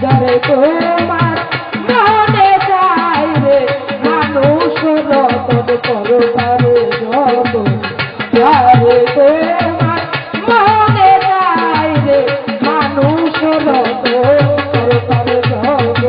যারে তোমার মনে চাই রে মানুষ রতন করবারে যত যারে তোমার মনে চাই রে মানুষ রতন করবারে যত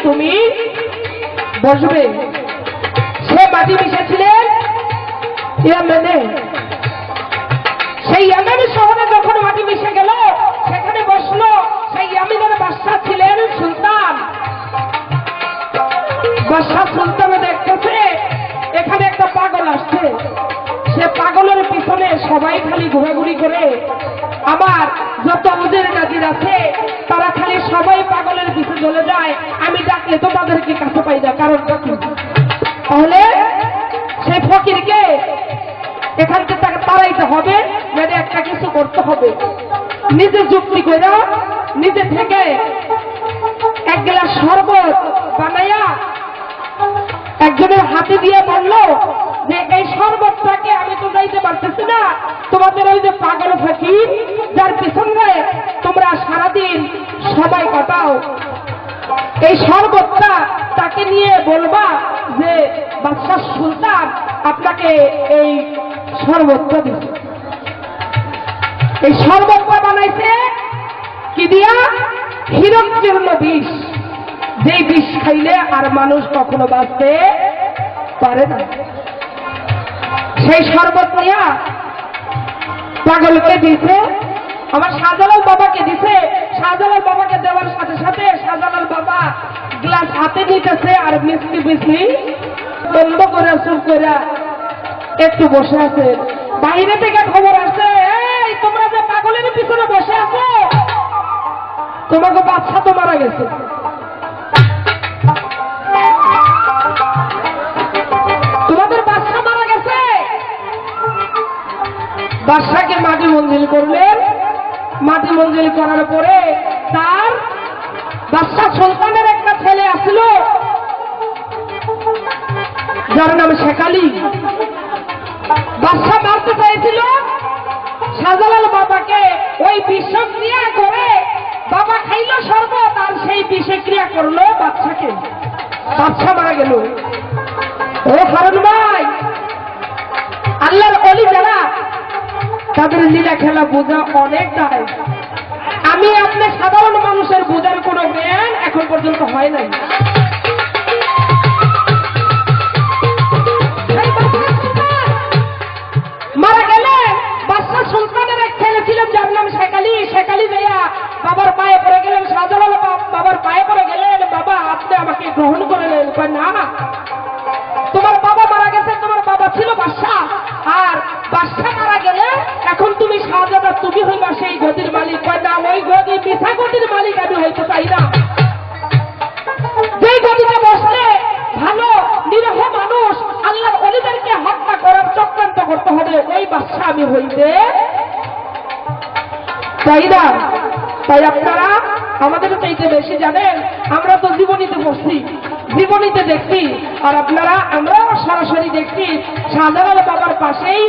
তুমি বসবে। সে মাটি মিশেছিলেন ইয়ামেনে। সেই ইয়ামেন শহরে যখন মাটি মিশে গেল, সেখানে বসলো সেই ইয়ামেনের বাদশা ছিলেন সুলতান। বাদশা সুলতান দেখতেছে এখানে একটা পাগল আসছে। সে পাগলের পিছনে সবাই খালি ঘোরাঘুরি করে। আমার যত উজির নাজির আছে তারা খালি সবাই পাগলের পিছনে চলে যায়। আমি ডাকলে তো তাদেরকে কাছে পাই না, কারণটা কি? তাহলে সেই ফকিরকে এখান থেকে তাকে তাড়াইতে হবে, মানে একটা কিছু করতে হবে। নিজে যুক্তি করে নিজে থেকে এক গ্লাস শরবত বানাইয়া একজনের হাতে দিয়ে বলল যে এই শরবতটাকে আমি তো যাইতে পারতেছি না, তোমাদের ওই যে পাগল ফকির যার পিছনে তোমরা সারাদিন সময় কাটাও, এই শরবতটা তাকে নিয়ে বলবা যে বাদশা সুলতান আপনাকে এই শরবতটা দিচ্ছে। এই শরবতটা বানাইছে কি দিয়া? হিরণ্যজীর্ণ বিষ, যেই বিষ খাইলে আর মানুষ কখনো বাঁচতে পারে না। সেই শরবত নিয়া পাগলকে দিছে, আমার শাহজালাল বাবাকে দিছে। শাহজালাল বাবাকে দেওয়ার সাথে সাথে শাহজালাল বাবা গ্লাস হাতে নিতেছে আর মিষ্টি মিষ্টি বন্ধ করে চুপ করে একটু বসে আছে। বাইরে থেকে খবর আসছে, এই তোমরা যে পাগলের পিছনে বসে আছো, তোমাকে বাচ্চা তো মারা গেছে। তোমাদের বাচ্চা মারা গেছে। বাদশাকে মাটি মঞ্জিল করলেন। মাটি মঞ্জিল করার পরে তার বাদশা সুলতানের একটা ছেলে আসছিল যার নাম শেখ আলী। বাদশা মারতে চাইছিল শাহজালাল বাবাকে, ওই বিষক্রিয়া করে বাবা খাইল শরবত আর সেই বিষক্রিয়া করলো বাচ্চাকে। বাচ্চা মারা গেল। ও হারুন ভাই, আল্লাহর ওলি যারা তাদের লীলা খেলা বোঝা অনেকটাই। আমি আপনি সাধারণ মানুষের বোঝার কোনো জ্ঞান এখন পর্যন্ত হয় নাই। মারা গেলে বাদশা সুলতানের এক ছেলে ছিলেন যার নাম শেখ আলী। শেখ আলী ভাইয়া বাবার পায়ে পড়ে গেলেন। শাহজালাল বাবার পায়ে পড়ে গেলেন, বাবা আপনি আমাকে গ্রহণ করে নেন। না, তোমার বাবা মারা গেছে, তোমার বাবা ছিল বাদশা, আর বাদশা মারা গেলে এখন তুমি শাহজাদা, তুমি হইবা সেই গদির মালিক। না, ওই গদি মিথ্যা গদির মালিক আমি হইতে চাই না। যেই গদিতে বসলে ভালো নিরহ মানুষ আল্লাহর ওলিদেরকে হত্যা করার চক্রান্ত করতে হবে, ওই বাদশা আমি হইতে চাই না। তাই আপনারা আমাদের চাইতে বেশি জানেন। আমরা তো জীবনীতে পড়ছি, জীবনীতে দেখছি, আর আপনারা আমরাও সরাসরি দেখছি। শাহজালাল বাবার পাশেই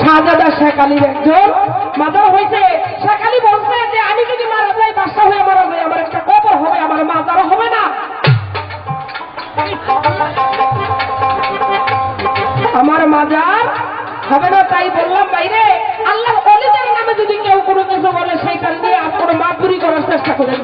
শাহজাদা শেখ আলীর একজন মাজার হয়েছে। শেখ আলী বলছে যে আমি যদি মারা যাই, বাদশা হয়ে মারা যাই, আমার একটা কবর হবে, আমার মাজারও হবে না, আমার মাজার হবে না। তাই বললাম বাইরে আল্লাহর ওলিদের নামে যদি কেউ কোনো কিছু বলে সেইখান দিয়ে আপনার মাপুরি করার চেষ্টা করেন।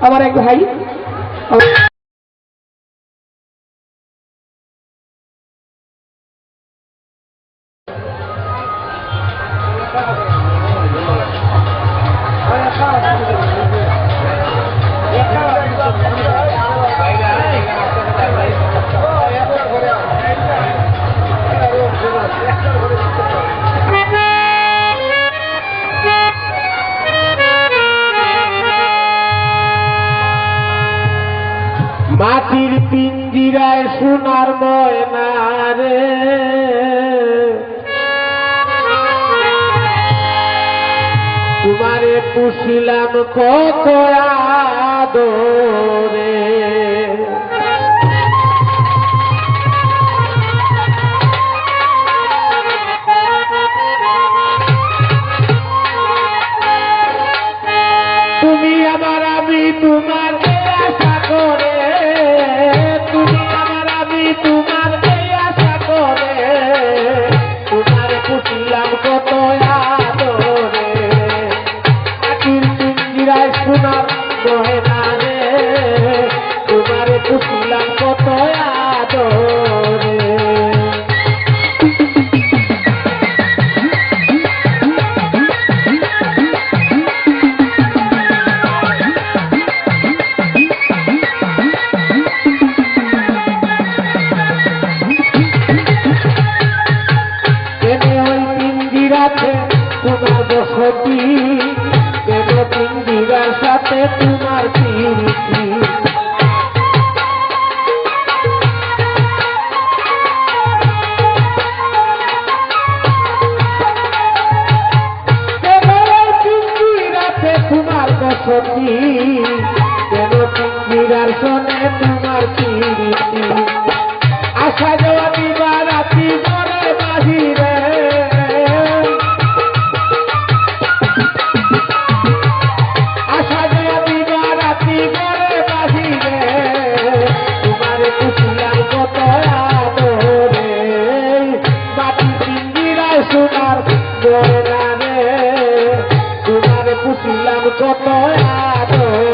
আমার এক ভাই মাটির পিঞ্জিরায় সোনার ময়না রে, তোমারে পুষিলাম কত আদরে। বসতি, কেন পিঞ্জিরার সাথে তোমার প্রীতি। কেন এই পিঞ্জিরাতে তোমার বসতি, কেন পিঞ্জিরার সনে তোমার প্রীতি। আশা যাওয়া দিবা রাতি ঘরে বাহিরে, আশা যাওয়া দিবা রাতি ঘরে বাহিরে, তোমার পুষিলাম কত আদরে, বাটি পিঞ্জিরায় সোনার গয়না রে, তোমার পুষিলাম কত আদরে।